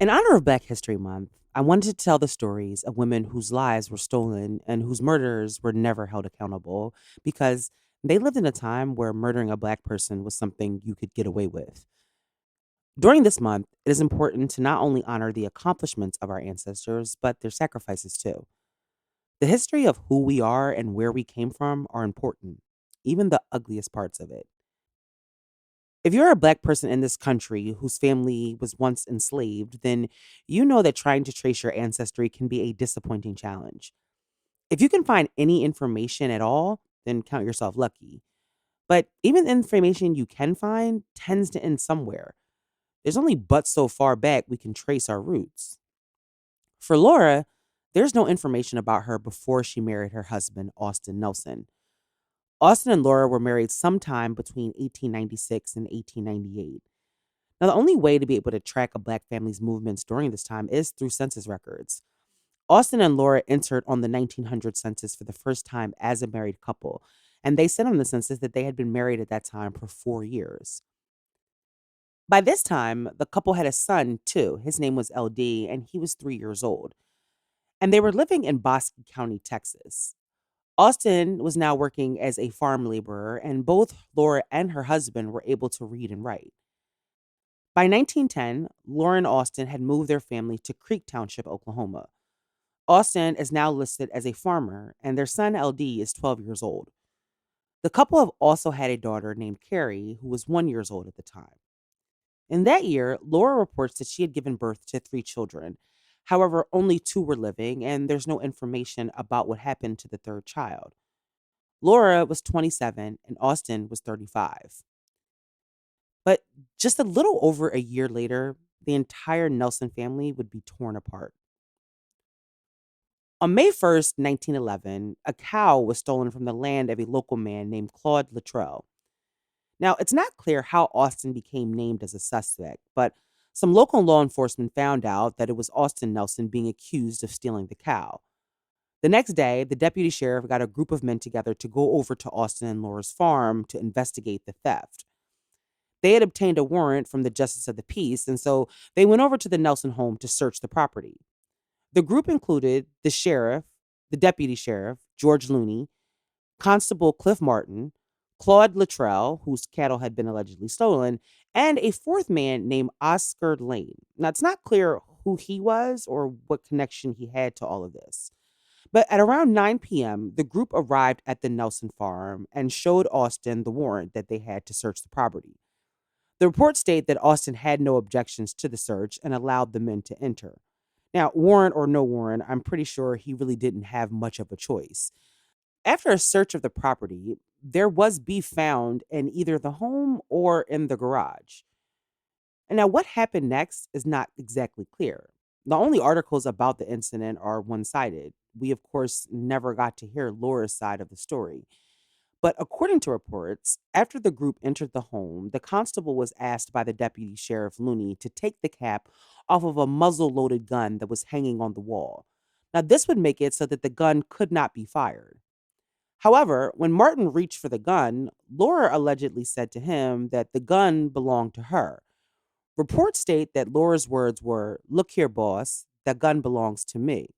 In honor of Black History Month, I wanted to tell the stories of women whose lives were stolen and whose murderers were never held accountable because they lived in a time where murdering a Black person was something you could get away with. During this month, it is important to not only honor the accomplishments of our ancestors, but their sacrifices too. The history of who we are and where we came from are important, even the ugliest parts of it. If you're a Black person in this country whose family was once enslaved, then you know that trying to trace your ancestry can be a disappointing challenge. If you can find any information at all, then count yourself lucky. But even the information you can find tends to end somewhere. There's only but so far back we can trace our roots. For Laura, there's no information about her before she married her husband, Austin Nelson. Austin and Laura were married sometime between 1896 and 1898. Now, the only way to be able to track a Black family's movements during this time is through census records. Austin and Laura entered on the 1900 census for the first time as a married couple, and they said on the census that they had been married at that time for 4 years. By this time, the couple had a son too. His name was LD, and he was 3 years old. And they were living in Bosque County, Texas. Austin was now working as a farm laborer, and both Laura and her husband were able to read and write. By 1910, Laura and Austin had moved their family to Creek Township, Oklahoma. Austin is now listed as a farmer, and their son LD is 12 years old. The couple have also had a daughter named Carrie, who was 1 year old at the time. In that year, Laura reports that she had given birth to 3 children. However, only 2 were living, and there's no information about what happened to the third child. Laura was 27 and Austin was 35. But just a little over a year later, the entire Nelson family would be torn apart. On May 1st, 1911, a cow was stolen from the land of a local man named Claude Luttrell. Now, it's not clear how Austin became named as a suspect, but some local law enforcement found out that it was Austin Nelson being accused of stealing the cow. The next day, the deputy sheriff got a group of men together to go over to Austin and Laura's farm to investigate the theft. They had obtained a warrant from the justice of the peace, and so they went over to the Nelson home to search the property. The group included the sheriff, the deputy sheriff, George Looney, Constable Cliff Martin, Claude Luttrell, whose cattle had been allegedly stolen, and a fourth man named Oscar Lane. Now, it's not clear who he was or what connection he had to all of this. But at around 9 p.m., the group arrived at the Nelson farm and showed Austin the warrant that they had to search the property. The reports state that Austin had no objections to the search and allowed the men to enter. Now, warrant or no warrant, I'm pretty sure he really didn't have much of a choice. After a search of the property, there was beef found in either the home or in the garage. And now, what happened next is not exactly clear. The only articles about the incident are one sided. We, of course, never got to hear Laura's side of the story. But according to reports, after the group entered the home, the constable was asked by the deputy sheriff Looney to take the cap off of a muzzle loaded gun that was hanging on the wall. Now, this would make it so that the gun could not be fired. However, when Martin reached for the gun, Laura allegedly said to him that the gun belonged to her. Reports state that Laura's words were, "Look here, boss, that gun belongs to me."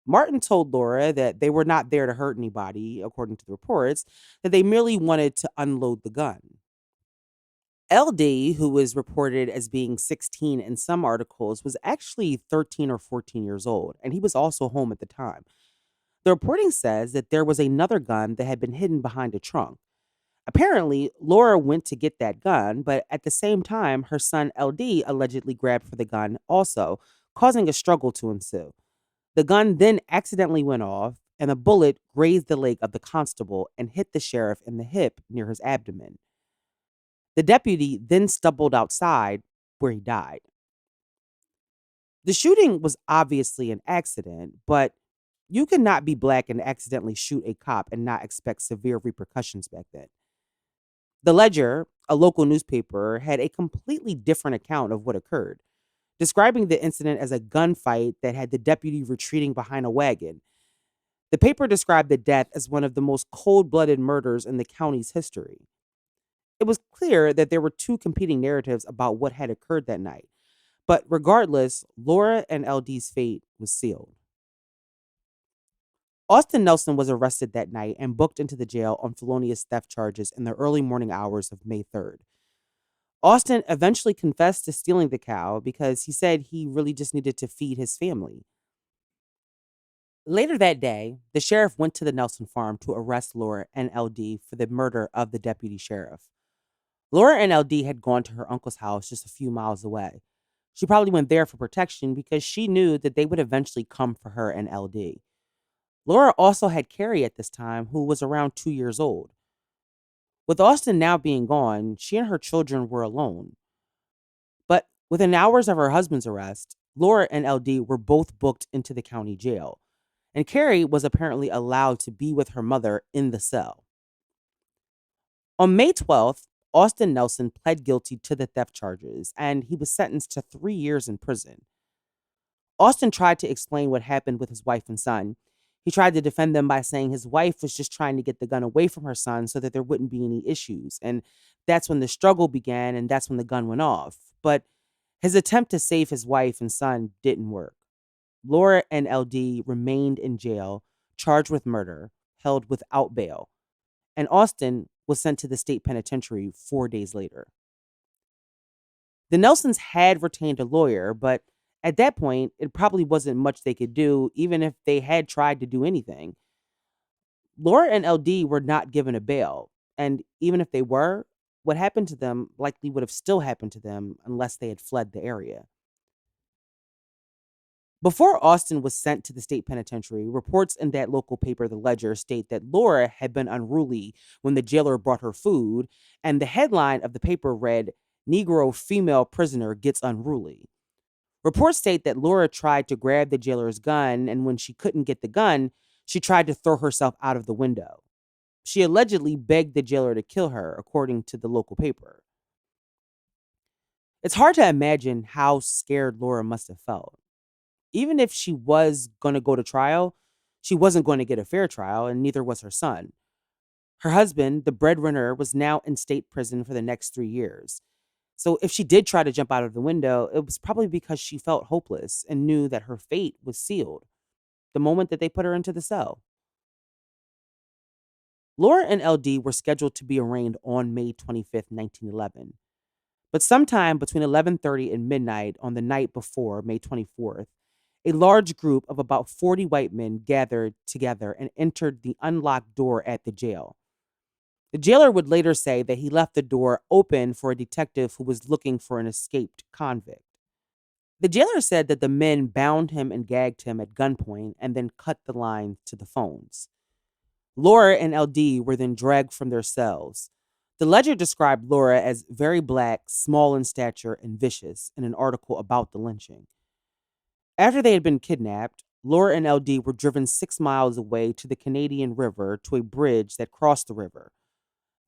Martin told Laura that they were not there to hurt anybody, according to the reports, that they merely wanted to unload the gun. LD, who was reported as being 16 in some articles, was actually 13 or 14 years old, and he was also home at the time. The reporting says that there was another gun that had been hidden behind a trunk. Apparently, Laura went to get that gun, but at the same time, her son LD allegedly grabbed for the gun also, causing a struggle to ensue. The gun then accidentally went off, and a bullet grazed the leg of the constable and hit the sheriff in the hip near his abdomen. The deputy then stumbled outside, where he died. The shooting was obviously an accident, but you could not be Black and accidentally shoot a cop and not expect severe repercussions back then. The Ledger, a local newspaper, had a completely different account of what occurred, describing the incident as a gunfight that had the deputy retreating behind a wagon. The paper described the death as one of the most cold blooded murders in the county's history. It was clear that there were two competing narratives about what had occurred that night. But regardless, Laura and LD's fate was sealed. Austin Nelson was arrested that night and booked into the jail on felonious theft charges in the early morning hours of May 3rd. Austin eventually confessed to stealing the cow because he said he really just needed to feed his family. Later that day, the sheriff went to the Nelson farm to arrest Laura and LD for the murder of the deputy sheriff. Laura and LD had gone to her uncle's house just a few miles away. She probably went there for protection because she knew that they would eventually come for her and LD. Laura also had Carrie at this time, who was around 2 years old. With Austin now being gone, she and her children were alone. But within hours of her husband's arrest, Laura and LD were both booked into the county jail, and Carrie was apparently allowed to be with her mother in the cell. On May 12th, Austin Nelson pled guilty to the theft charges, and he was sentenced to 3 years in prison. Austin tried to explain what happened with his wife and son. He tried to defend them by saying his wife was just trying to get the gun away from her son so that there wouldn't be any issues. And that's when the struggle began, and that's when the gun went off. But his attempt to save his wife and son didn't work. Laura and LD remained in jail, charged with murder, held without bail, and Austin was sent to the state penitentiary 4 days later. The Nelsons had retained a lawyer, but at that point, it probably wasn't much they could do, even if they had tried to do anything. Laura and LD were not given a bail, and even if they were, what happened to them likely would have still happened to them unless they had fled the area. Before Austin was sent to the state penitentiary, reports in that local paper, The Ledger, state that Laura had been unruly when the jailer brought her food, and the headline of the paper read, "Negro female prisoner gets unruly." Reports state that Laura tried to grab the jailer's gun, and when she couldn't get the gun, she tried to throw herself out of the window. She allegedly begged the jailer to kill her, according to the local paper. It's hard to imagine how scared Laura must have felt. Even if she was going to go to trial, she wasn't going to get a fair trial, and neither was her son. Her husband, the breadwinner, was now in state prison for the next 3 years. So if she did try to jump out of the window, it was probably because she felt hopeless and knew that her fate was sealed the moment that they put her into the cell. Laura and LD were scheduled to be arraigned on May 25th, 1911. But sometime between 11:30 and midnight on the night before, May 24th, a large group of about 40 white men gathered together and entered the unlocked door at the jail. The jailer would later say that he left the door open for a detective who was looking for an escaped convict. The jailer said that the men bound him and gagged him at gunpoint and then cut the line to the phones. Laura and LD were then dragged from their cells. The Ledger described Laura as very black, small in stature, and vicious in an article about the lynching. After they had been kidnapped, Laura and LD were driven 6 miles away to the Canadian River to a bridge that crossed the river.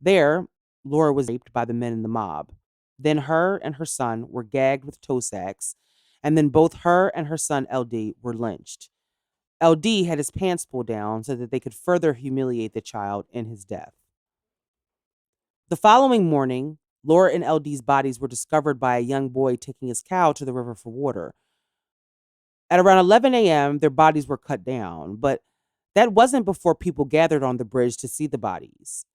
There, Laura was raped by the men in the mob. Then her and her son were gagged with tow sacks, and then both her and her son LD were lynched. LD had his pants pulled down so that they could further humiliate the child in his death. The following morning, Laura and LD's bodies were discovered by a young boy taking his cow to the river for water. At around 11 a.m., their bodies were cut down, but that wasn't before people gathered on the bridge to see the bodies.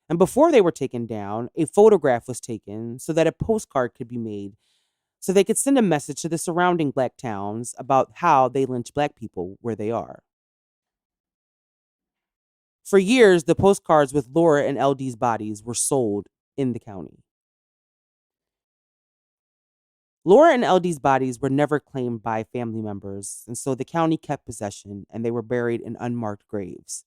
And before they were taken down, a photograph was taken so that a postcard could be made so they could send a message to the surrounding black towns about how they lynch black people where they are. For years, the postcards with Laura and LD's bodies were sold in the county. Laura and LD's bodies were never claimed by family members, and so the county kept possession and they were buried in unmarked graves.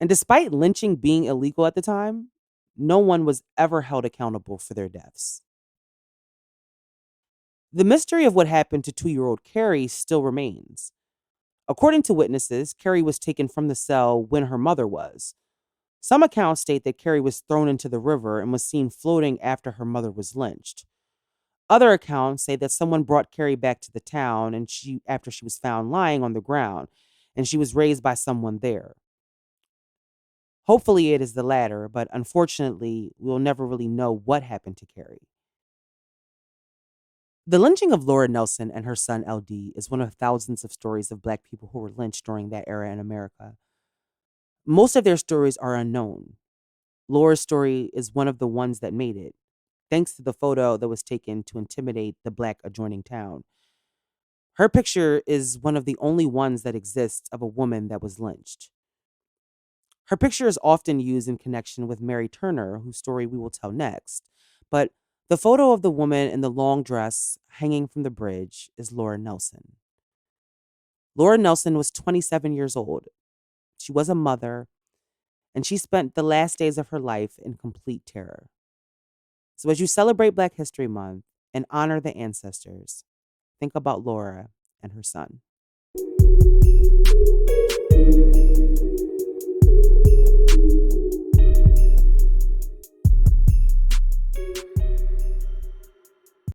And despite lynching being illegal at the time, no one was ever held accountable for their deaths. The mystery of what happened to 2-year-old Carrie still remains. According to witnesses, Carrie was taken from the cell when her mother was. Some accounts state that Carrie was thrown into the river and was seen floating after her mother was lynched. Other accounts say that someone brought Carrie back to the town and after she was found lying on the ground and she was raised by someone there. Hopefully it is the latter, but unfortunately, we'll never really know what happened to Carrie. The lynching of Laura Nelson and her son LD is one of thousands of stories of Black people who were lynched during that era in America. Most of their stories are unknown. Laura's story is one of the ones that made it, thanks to the photo that was taken to intimidate the Black adjoining town. Her picture is one of the only ones that exists of a woman that was lynched. Her picture is often used in connection with Mary Turner, whose story we will tell next. But the photo of the woman in the long dress hanging from the bridge is Laura Nelson. Laura Nelson was 27 years old. She was a mother, and she spent the last days of her life in complete terror. So, as you celebrate Black History Month and honor the ancestors, think about Laura and her son.